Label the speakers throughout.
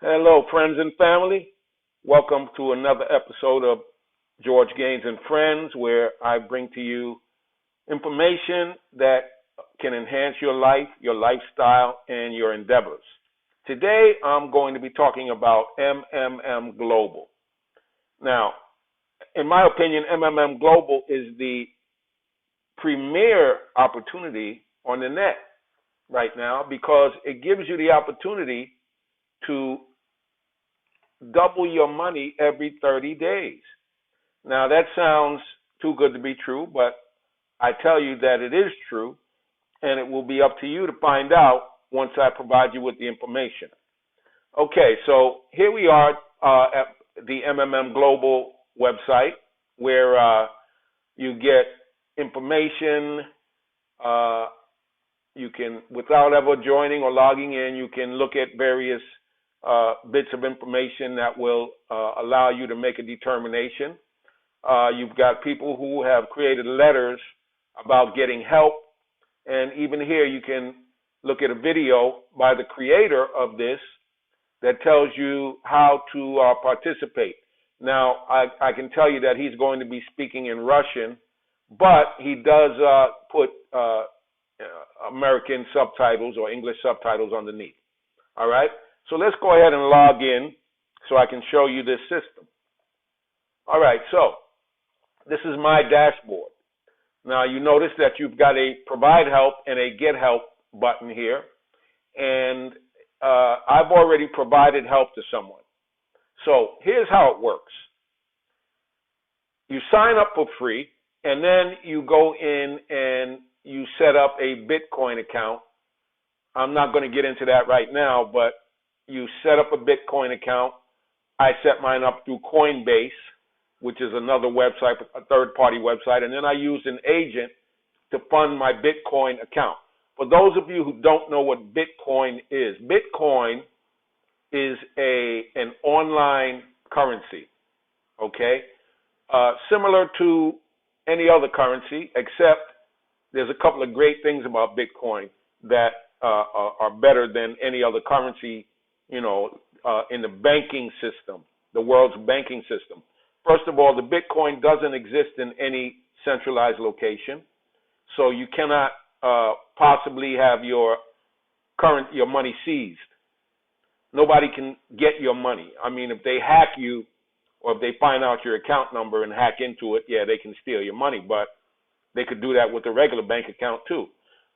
Speaker 1: Hello, friends and family. Welcome to another episode of George Gaines and Friends, where I bring to you information that can enhance your life, your lifestyle, and your endeavors. Today, I'm going to be talking about MMM Global. Now, in my opinion, MMM Global is the premier opportunity on the net right now because it gives you the opportunity to double your money every 30 days. Now, that sounds too good to be true, but I tell you that it is true, and it will be up to you to find out once I provide you with the information. Okay, so here we are at the MMM Global website where you get information. You can, without ever joining or logging in, you can look at various bits of information that will allow you to make a determination. You've got people who have created letters about getting help, and even here you can look at a video by the creator of this that tells you how to participate. Now, I can tell you that he's going to be speaking in Russian, but he does put American subtitles or English subtitles underneath. All right? So let's go ahead and log in so I can show you this system. All right, so this is my dashboard. Now you notice that you've got a provide help and a get help button here. And I've already provided help to someone. So here's how it works. You sign up for free, and then you go in and you set up a Bitcoin account. I'm not going to get into that right now, but you set up a Bitcoin account. I set mine up through Coinbase, which is another website, a third-party website, and then I use an agent to fund my Bitcoin account. For those of you who don't know what Bitcoin is an online currency, okay? Similar to any other currency, except there's a couple of great things about Bitcoin that are better than any other currency, in the banking system, the world's banking system. First of all, the Bitcoin doesn't exist in any centralized location, so you cannot possibly have your money seized. Nobody can get your money. I mean, if they hack you or if they find out your account number and hack into it, yeah, they can steal your money, but they could do that with a regular bank account too.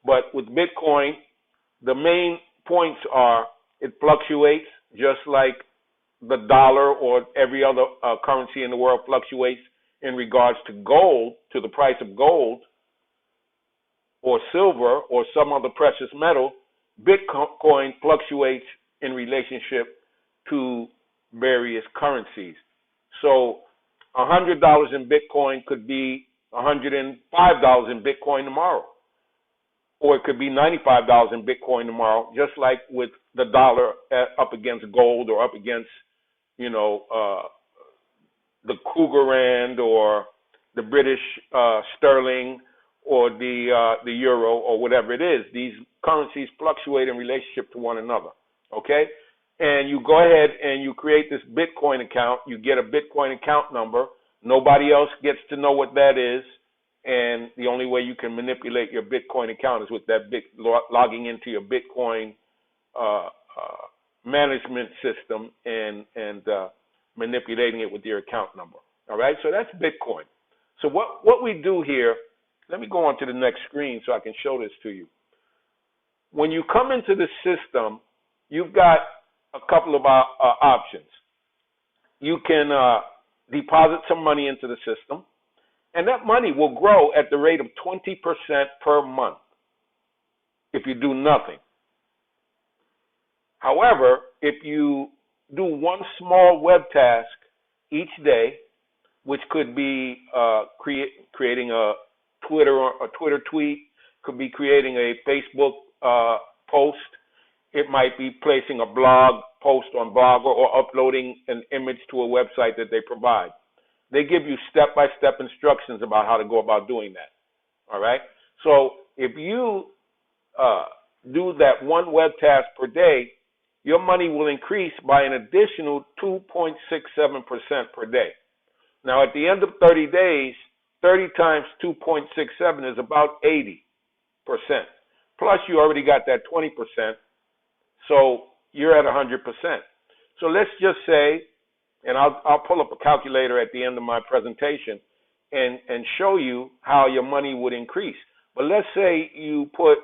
Speaker 1: But with Bitcoin, the main points are it fluctuates just like the dollar or every other currency in the world fluctuates in regards to gold, to the price of gold or silver or some other precious metal. Bitcoin fluctuates in relationship to various currencies. So $100 in Bitcoin could be $105 in Bitcoin tomorrow. Or it could be $95 in Bitcoin tomorrow, just like with the dollar up against gold or up against, the Kruger Rand or the British sterling or the euro or whatever it is. These currencies fluctuate in relationship to one another, okay? And you go ahead and you create this Bitcoin account. You get a Bitcoin account number. Nobody else gets to know what that is. And the only way you can manipulate your Bitcoin account is with that logging into your Bitcoin management system and manipulating it with your account number. All right, so that's Bitcoin. So what we do here, let me go on to the next screen so I can show this to you. When you come into the system, you've got a couple of options. You can deposit some money into the system, and that money will grow at the rate of 20% per month if you do nothing. However, if you do one small web task each day, which could be creating a Twitter tweet, could be creating a Facebook post, it might be placing a blog post on Blogger or uploading an image to a website that they provide. They give you step-by-step instructions about how to go about doing that. All right? So if you do that one web task per day, your money will increase by an additional 2.67% per day. Now, at the end of 30 days, 30 times 2.67 is about 80%. Plus, you already got that 20%, so you're at 100%. So let's just say, and I'll pull up a calculator at the end of my presentation and show you how your money would increase. But let's say you put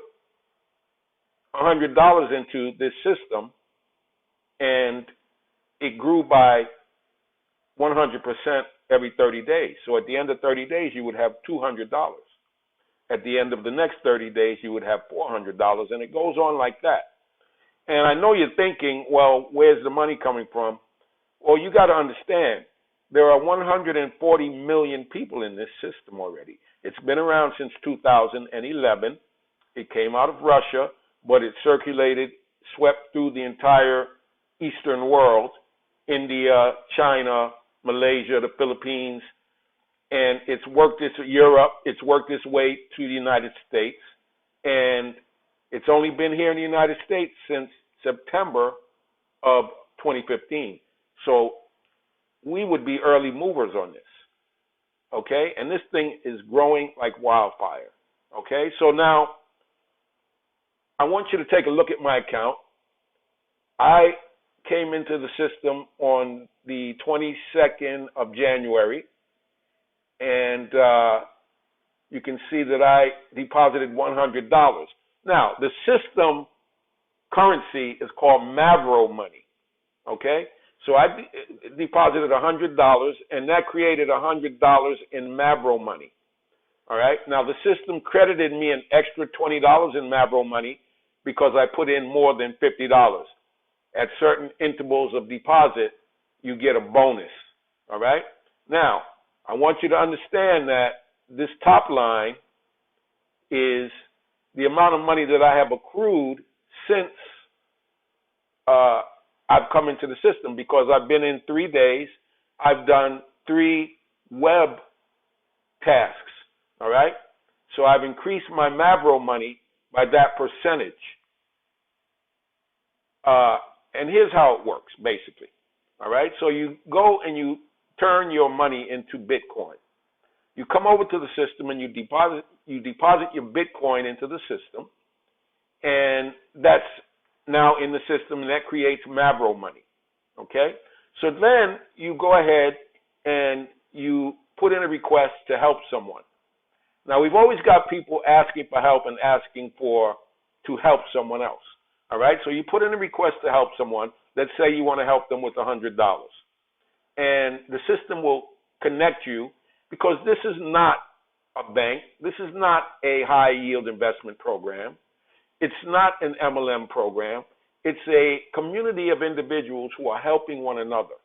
Speaker 1: $100 into this system and it grew by 100% every 30 days. So at the end of 30 days, you would have $200. At the end of the next 30 days, you would have $400, and it goes on like that. And I know you're thinking, well, where's the money coming from? Well, you got to understand, there are 140 million people in this system already. It's been around since 2011. It came out of Russia, but it circulated, swept through the entire Eastern world, India, China, Malaysia, the Philippines, and it's worked it's worked its way to the United States, and it's only been here in the United States since September of 2015. So we would be early movers on this, okay? And this thing is growing like wildfire, okay? So now I want you to take a look at my account. I came into the system on the 22nd of January, and you can see that I deposited $100. Now, the system currency is called Mavro money, okay? So I deposited $100, and that created $100 in Mavro money, all right? Now, the system credited me an extra $20 in Mavro money because I put in more than $50. At certain intervals of deposit, you get a bonus, all right? Now, I want you to understand that this top line is the amount of money that I have accrued since I've come into the system, because I've been in 3 days. I've done 3 web tasks, all right? So I've increased my Mavro money by that percentage. And here's how it works, basically, all right? So you go and you turn your money into Bitcoin. You come over to the system and you deposit your Bitcoin into the system, and that's now in the system, and that creates Mavro money, okay? So then you go ahead and you put in a request to help someone. Now, we've always got people asking for help and asking to help someone else, all right? So you put in a request to help someone. Let's say you want to help them with $100. And the system will connect you, because this is not a bank. This is not a high-yield investment program. It's not an MLM program. It's a community of individuals who are helping one another.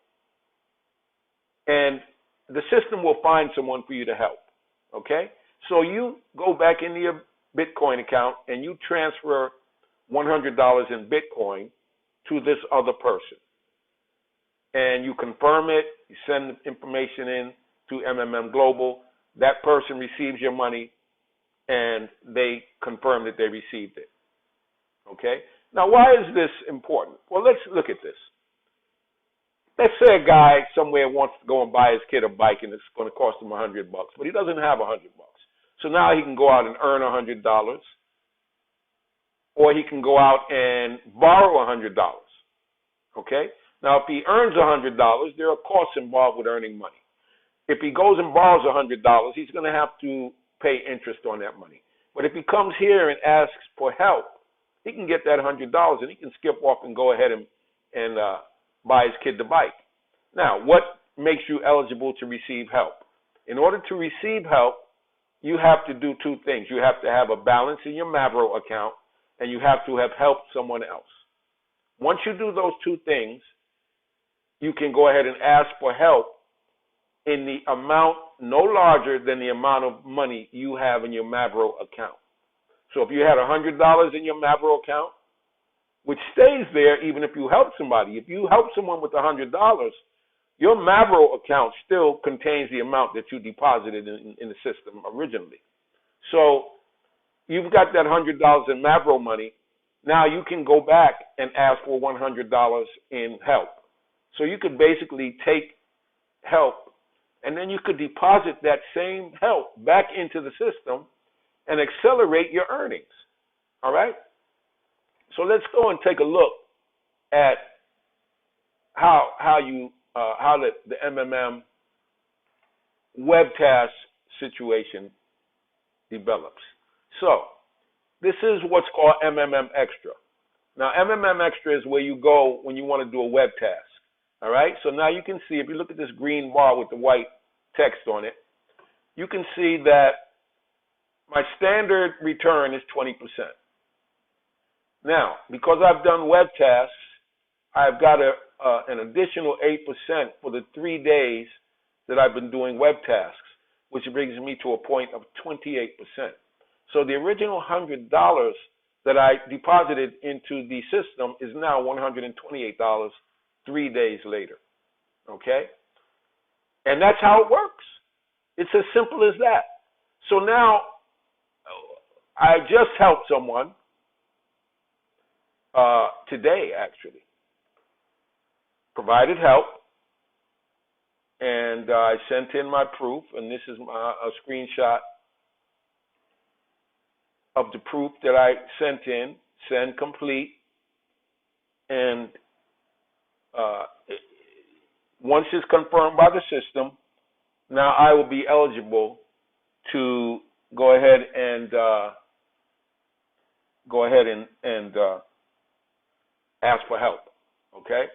Speaker 1: And the system will find someone for you to help, okay? So you go back into your Bitcoin account and you transfer $100 in Bitcoin to this other person. And you confirm it, you send the information in to MMM Global. That person receives your money, and they confirm that they received it. Okay? Now, why is this important? Well, let's look at this. Let's say a guy somewhere wants to go and buy his kid a bike, and it's going to cost him $100, but he doesn't have $100. So now he can go out and earn $100, or he can go out and borrow $100. Okay? Now, if he earns $100, there are costs involved with earning money. If he goes and borrows $100, he's going to have to pay interest on that money. But if he comes here and asks for help, he can get that $100 and he can skip off and go ahead and buy his kid the bike. Now, what makes you eligible to receive help? In order to receive help, you have to do 2 things. You have to have a balance in your Mavro account, and you have to have helped someone else. Once you do those 2 things, you can go ahead and ask for help in the amount no larger than the amount of money you have in your Mavro account. So if you had $100 in your Mavro account, which stays there even if you help somebody, if you help someone with $100, your Mavro account still contains the amount that you deposited in the system originally. So you've got that $100 in Mavro money, Now you can go back and ask for $100 in help. So you could basically take help and then you could deposit that same help back into the system and accelerate your earnings. All right? So let's go and take a look at how the MMM web task situation develops. So this is what's called MMM Extra. Now, MMM Extra is where you go when you want to do a web task. All right? So now you can see, if you look at this green bar with the white text on it, you can see that my standard return is 20%. Now, because I've done web tasks, I've got an additional 8% for the 3 days that I've been doing web tasks, which brings me to a point of 28%. So the original $100 that I deposited into the system is now $128 3 days later. Okay? And that's how it works. It's as simple as that. So now I just helped someone today, actually. Provided help, and I sent in my proof, and this is a screenshot of the proof that I sent in, send complete, and once it's confirmed by the system, now I will be eligible to go ahead and ask for help. Okay?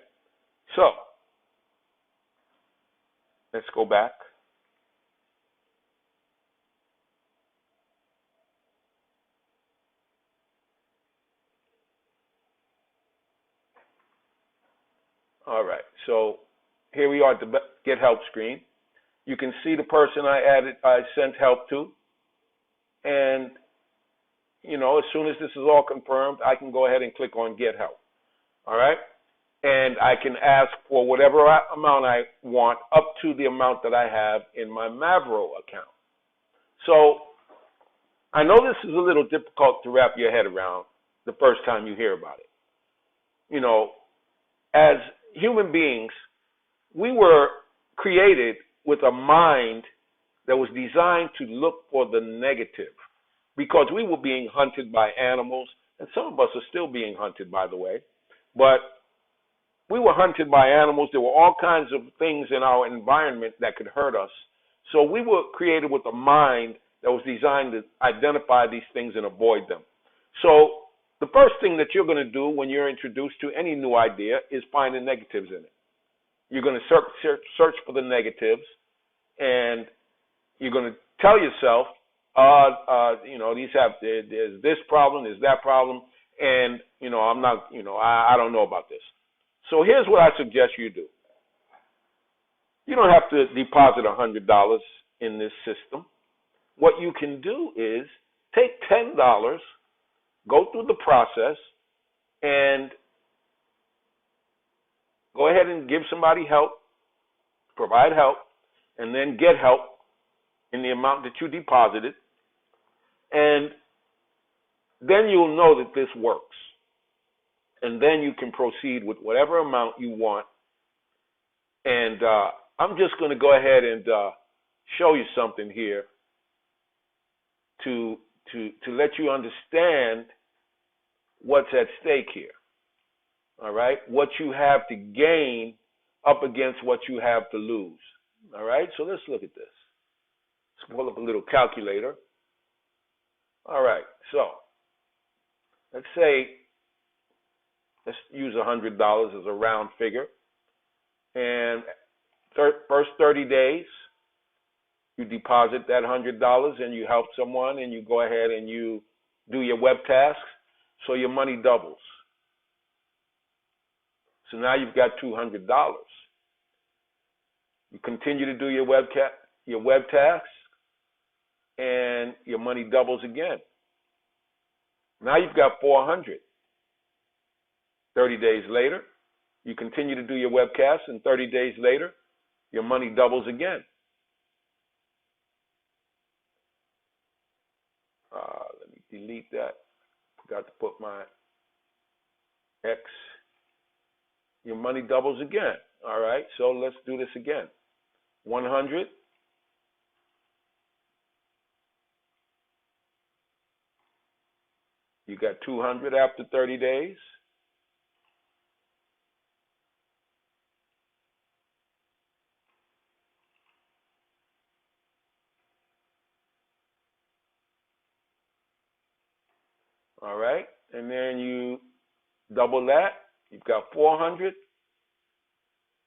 Speaker 1: So let's go back. All right. So here we are at the Get Help screen. You can see the person I sent help to. And, you know, as soon as this is all confirmed, I can go ahead and click on Get Help. All right? And I can ask for whatever amount I want up to the amount that I have in my Mavro account. So I know this is a little difficult to wrap your head around the first time you hear about it. You know, as human beings, we were created with a mind that was designed to look for the negative because we were being hunted by animals, and some of us are still being hunted, by the way. But we were hunted by animals. There were all kinds of things in our environment that could hurt us. So we were created with a mind that was designed to identify these things and avoid them. So the first thing that you're going to do when you're introduced to any new idea is find the negatives in it. You're going to search for the negatives, and you're going to tell yourself, you know, there's this problem, there's that problem, and, you know, I don't know about this. So here's what I suggest you do. You don't have to deposit $100 in this system. What you can do is take $10, go through the process, and go ahead and give somebody help, provide help, and then get help in the amount that you deposited. And then you'll know that this works. And then you can proceed with whatever amount you want. And I'm just going to go ahead and show you something here to let you understand what's at stake here. All right? What you have to gain up against what you have to lose. All right? So let's look at this. Let's pull up a little calculator. All right. So let's say, let's use $100 as a round figure. And first 30 days, you deposit that $100 and you help someone and you go ahead and you do your web tasks, so your money doubles. So now you've got $200. You continue to do your web tasks, and your money doubles again. Now you've got $400. 30 days later, you continue to do your webcasts, and 30 days later, your money doubles again. Let me delete that. Forgot to put my X, your money doubles again. All right, so let's do this again. 100. You got 200 after 30 days. All right, and then you double that. You've got 400,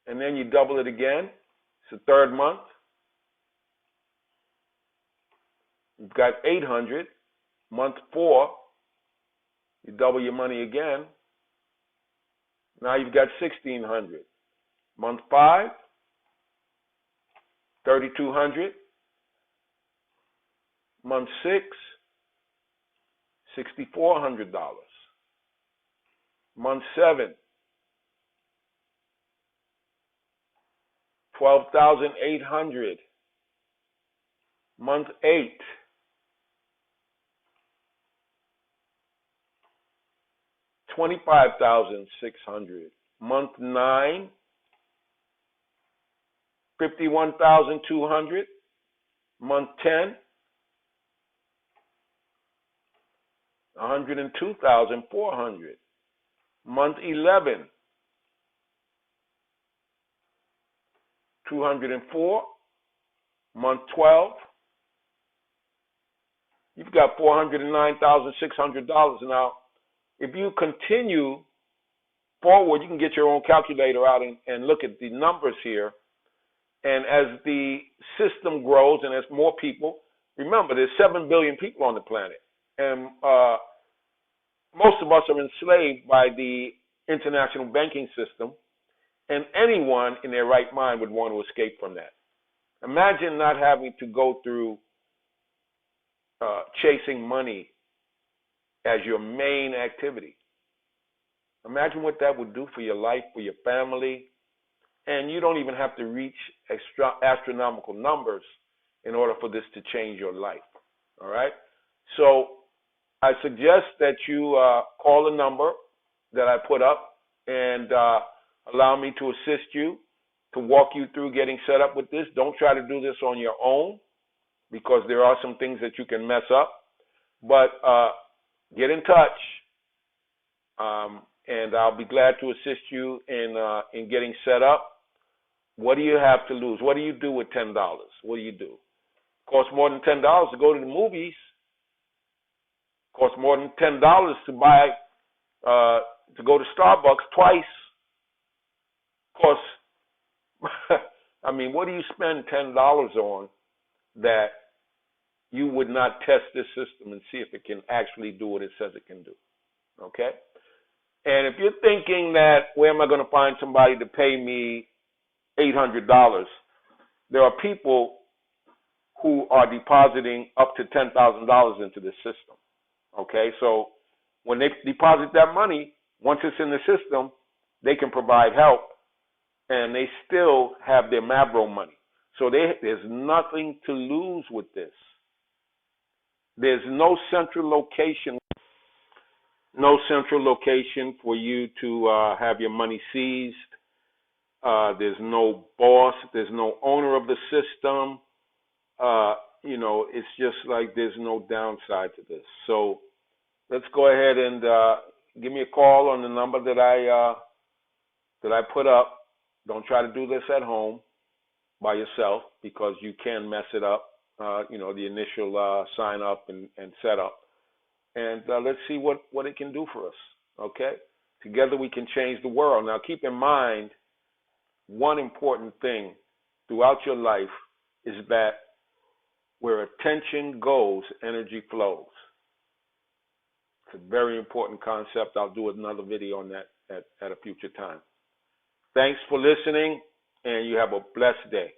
Speaker 1: and then you double it again. It's the third month. You've got 800. Month 4, you double your money again. Now you've got 1,600. Month 5, 3,200. Month 6, $6,400. Month 7, 12,800. Month 8, 25,600. Month 9, 51,200. Month 10, 102,400. Month 11, 204. Month 12, you've got $409,600. Now, if you continue forward, you can get your own calculator out and look at the numbers here. And as the system grows and as more people, remember, there's 7 billion people on the planet. And most of us are enslaved by the international banking system. And anyone in their right mind would want to escape from that. Imagine not having to go through chasing money as your main activity. Imagine what that would do for your life, for your family, and you don't even have to reach astronomical numbers in order for this to change your life. All right? So I suggest that you call the number that I put up and allow me to assist you, to walk you through getting set up with this. Don't try to do this on your own because there are some things that you can mess up. But get in touch, and I'll be glad to assist you in getting set up. What do you have to lose? What do you do with $10? What do you do? Costs more than $10 to go to the movies. Costs more than $10 to buy to go to Starbucks twice. Costs. I mean, what do you spend $10 on that you would not test this system and see if it can actually do what it says it can do? Okay? And if you're thinking that, where am I going to find somebody to pay me $800? There are people who are depositing up to $10,000 into the system. Okay? So when they deposit that money, once it's in the system, they can provide help, and they still have their Mavro money. So there's nothing to lose with this. There's no central location for you to have your money seized. There's no boss. There's no owner of the system. It's just like there's no downside to this. So let's go ahead and give me a call on the number that I put up. Don't try to do this at home by yourself because you can mess it up, the initial sign up and set up. And let's see what it can do for us, okay? Together we can change the world. Now keep in mind, one important thing throughout your life is that where attention goes, energy flows. It's a very important concept. I'll do another video on that at a future time. Thanks for listening, and you have a blessed day.